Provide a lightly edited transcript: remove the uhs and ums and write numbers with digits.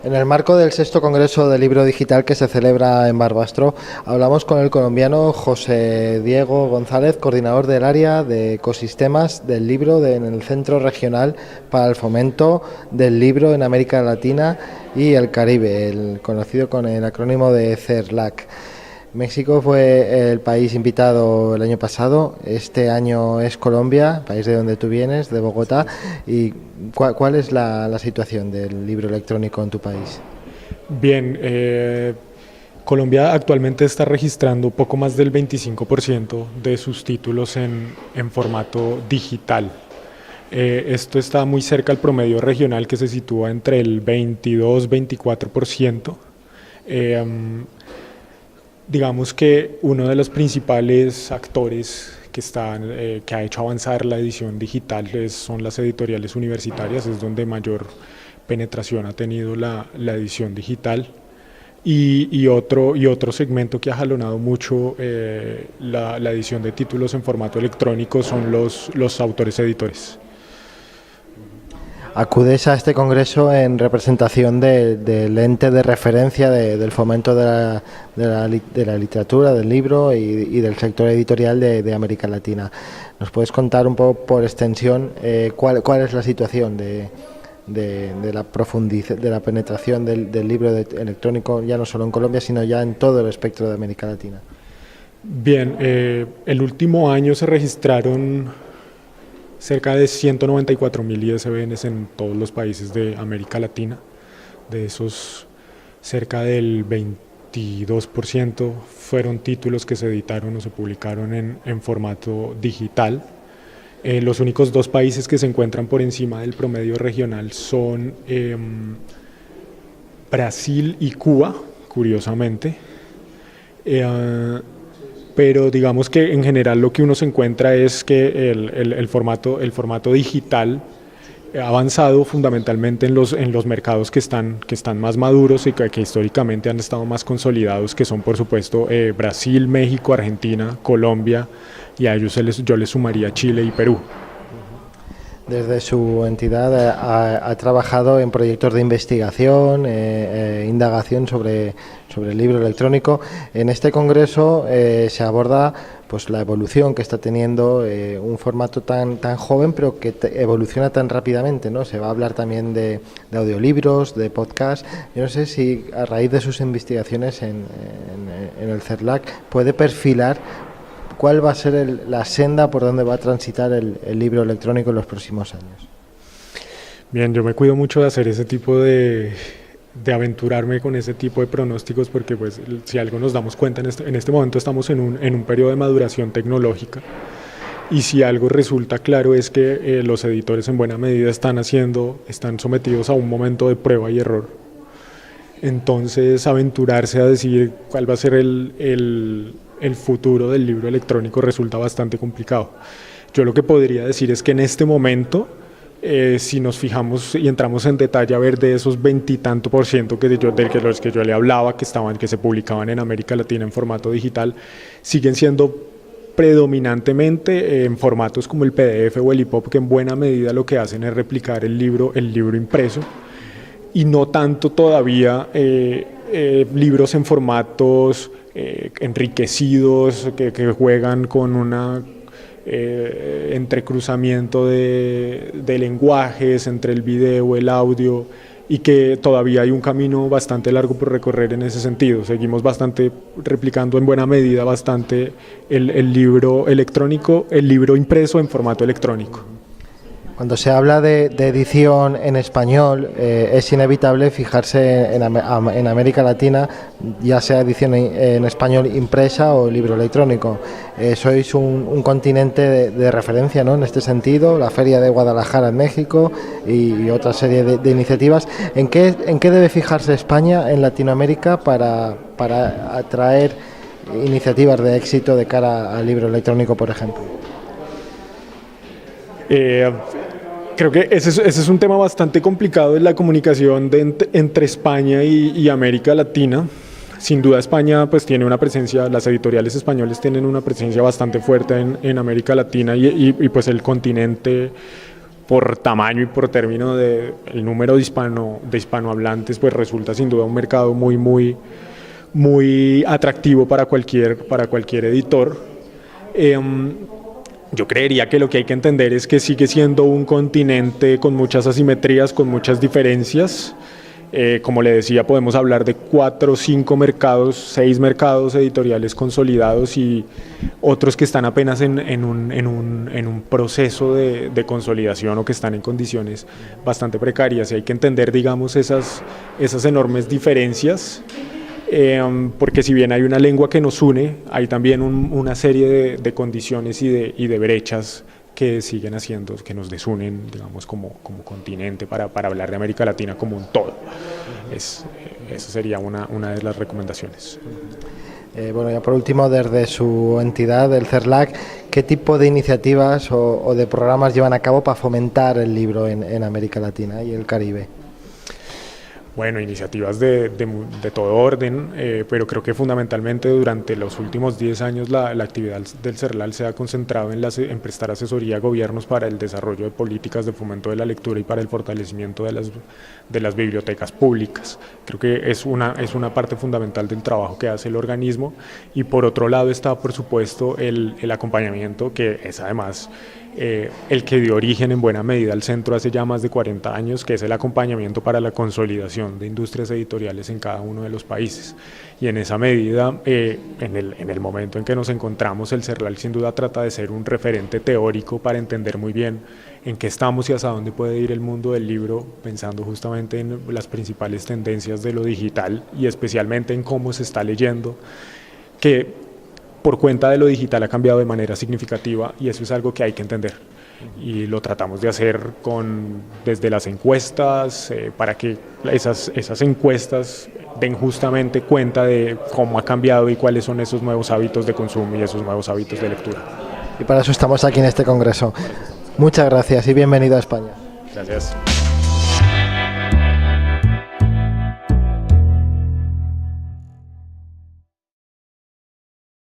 En el marco del sexto Congreso del Libro Digital que se celebra en Barbastro, hablamos con el colombiano José Diego González, coordinador del área de ecosistemas del libro en el Centro Regional para el Fomento del Libro en América Latina y el Caribe, el conocido con el acrónimo de CERLAC. México fue el país invitado el año pasado, este año es Colombia, país de donde tú vienes, de Bogotá. ¿Y cuál es la situación del libro electrónico en tu país? Bien, Colombia actualmente está registrando poco más del 25% de sus títulos en formato digital. Esto está muy cerca al promedio regional que se sitúa entre el 22-24%. Digamos que uno de los principales actores que ha hecho avanzar la edición digital son las editoriales universitarias, es donde mayor penetración ha tenido la edición digital. Y otro segmento que ha jalonado mucho la edición de títulos en formato electrónico son los autores editores. Acudes a este congreso en representación del ente de referencia del fomento de la literatura, del libro y del sector editorial de América Latina. ¿Nos puedes contar un poco por extensión cuál es la situación de la penetración del libro electrónico, ya no solo en Colombia, sino ya en todo el espectro de América Latina? Bien, el último año se registraron cerca de 194.000 ISBNs en todos los países de América Latina. De esos, cerca del 22% fueron títulos que se editaron o se publicaron en formato digital. Los únicos dos países que se encuentran por encima del promedio regional son Brasil y Cuba, curiosamente. Pero digamos que en general lo que uno se encuentra es que el formato digital ha avanzado fundamentalmente en los mercados que están más maduros y que históricamente han estado más consolidados, que son por supuesto Brasil, México, Argentina, Colombia, y a ellos yo les sumaría Chile y Perú. Desde su entidad ha trabajado en proyectos de investigación, indagación sobre el libro electrónico. En este congreso se aborda pues la evolución que está teniendo un formato tan joven, pero que evoluciona tan rápidamente, ¿no? Se va a hablar también de audiolibros, de podcast. Yo no sé si a raíz de sus investigaciones en el CERLAC puede perfilar ¿cuál va a ser la senda por donde va a transitar el libro electrónico en los próximos años? Bien, yo me cuido mucho de hacer ese tipo de aventurarme con ese tipo de pronósticos, porque pues si algo nos damos cuenta, en este momento estamos en un periodo de maduración tecnológica, y si algo resulta claro es que los editores en buena medida están sometidos a un momento de prueba y error. Entonces aventurarse a decir cuál va a ser el futuro del libro electrónico resulta bastante complicado. Yo lo que podría decir es que en este momento, si nos fijamos y entramos en detalle a ver de esos 20 y tanto por ciento de los que yo le hablaba, que se publicaban en América Latina en formato digital, siguen siendo predominantemente en formatos como el PDF o el EPUB, que en buena medida lo que hacen es replicar el libro impreso, y no tanto todavía libros en formatos enriquecidos que juegan con una entrecruzamiento de lenguajes entre el video, el audio, y que todavía hay un camino bastante largo por recorrer en ese sentido. Seguimos replicando en buena medida el libro electrónico, el libro impreso en formato electrónico. Cuando se habla de edición en español, es inevitable fijarse en América Latina, ya sea edición en español impresa o libro electrónico. Sois un continente de referencia, ¿no? En este sentido, la Feria de Guadalajara en México y otra serie de iniciativas. ¿En qué debe fijarse España en Latinoamérica para atraer iniciativas de éxito de cara al libro electrónico, por ejemplo? Creo que ese es un tema bastante complicado en la comunicación entre España y América Latina. Sin duda España pues tiene una presencia, las editoriales españoles tienen una presencia bastante fuerte en América Latina y pues el continente por tamaño y por término del número de hispanohablantes, pues resulta sin duda un mercado muy atractivo para cualquier editor. Yo creería que lo que hay que entender es que sigue siendo un continente con muchas asimetrías, con muchas diferencias. Como le decía, podemos hablar de 4 o 5 mercados, 6 mercados editoriales consolidados y otros que están apenas en un proceso de consolidación o que están en condiciones bastante precarias. Y hay que entender, digamos, esas enormes diferencias, porque si bien hay una lengua que nos une, hay también una serie de condiciones y de brechas que siguen haciendo, que nos desunen, digamos, como continente para hablar de América Latina como un todo. Esa sería una de las recomendaciones. Bueno, ya por último, desde su entidad, el CERLAC, ¿qué tipo de iniciativas o de programas llevan a cabo para fomentar el libro en América Latina y el Caribe? Bueno, iniciativas de todo orden, pero creo que fundamentalmente durante los últimos 10 años la actividad del CERLAC se ha concentrado en prestar asesoría a gobiernos para el desarrollo de políticas de fomento de la lectura y para el fortalecimiento de las bibliotecas públicas. Creo que es una parte fundamental del trabajo que hace el organismo, y por otro lado está, por supuesto, el acompañamiento, que es además el que dio origen en buena medida al centro hace ya más de 40 años, que es el acompañamiento para la consolidación de industrias editoriales en cada uno de los países. Y en esa medida, en el momento en que nos encontramos, el CERLAC sin duda trata de ser un referente teórico para entender muy bien en qué estamos y hacia dónde puede ir el mundo del libro, pensando justamente en las principales tendencias de lo digital y especialmente en cómo se está leyendo, que por cuenta de lo digital ha cambiado de manera significativa, y eso es algo que hay que entender. Y lo tratamos de hacer desde las encuestas, para que esas encuestas den justamente cuenta de cómo ha cambiado y cuáles son esos nuevos hábitos de consumo y esos nuevos hábitos de lectura. Y para eso estamos aquí en este congreso. Muchas gracias y bienvenido a España. Gracias.